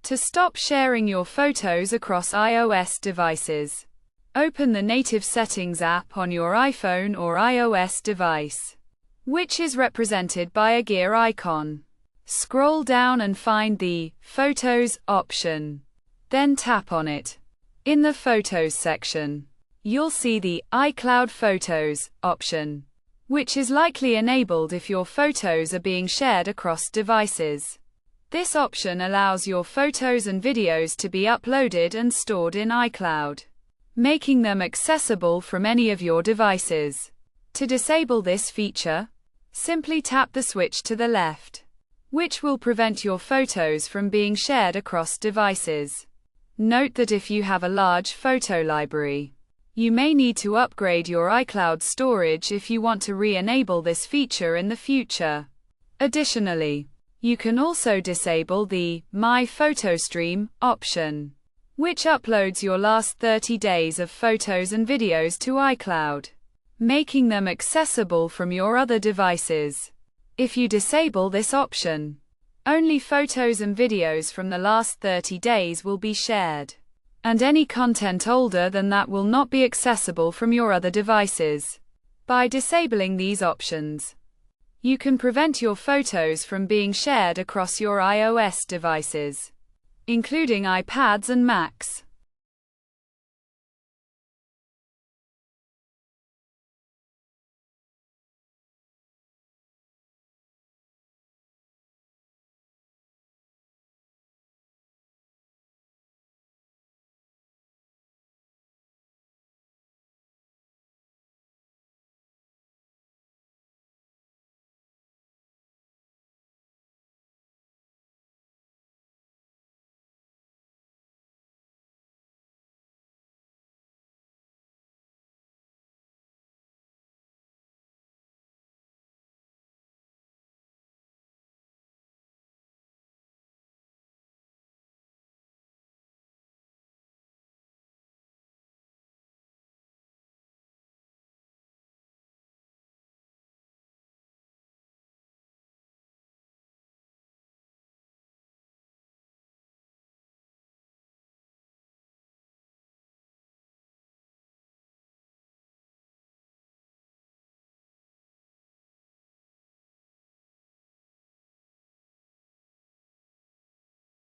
To stop sharing your photos across iOS devices, open the Native Settings app on your iPhone or iOS device, which is represented by a gear icon. Scroll down and find the Photos option. Then tap on it. In the Photos section, you'll see the iCloud Photos option, which is likely enabled if your photos are being shared across devices. This option allows your photos and videos to be uploaded and stored in iCloud, making them accessible from any of your devices. To disable this feature, simply tap the switch to the left, which will prevent your photos from being shared across devices. Note that if you have a large photo library, you may need to upgrade your iCloud storage if you want to re-enable this feature in the future. Additionally, you can also disable the My Photo Stream option, which uploads your last 30 days of photos and videos to iCloud, making them accessible from your other devices. If you disable this option, only photos and videos from the last 30 days will be shared, and any content older than that will not be accessible from your other devices. By disabling these options, you can prevent your photos from being shared across your iOS devices, including iPads and Macs.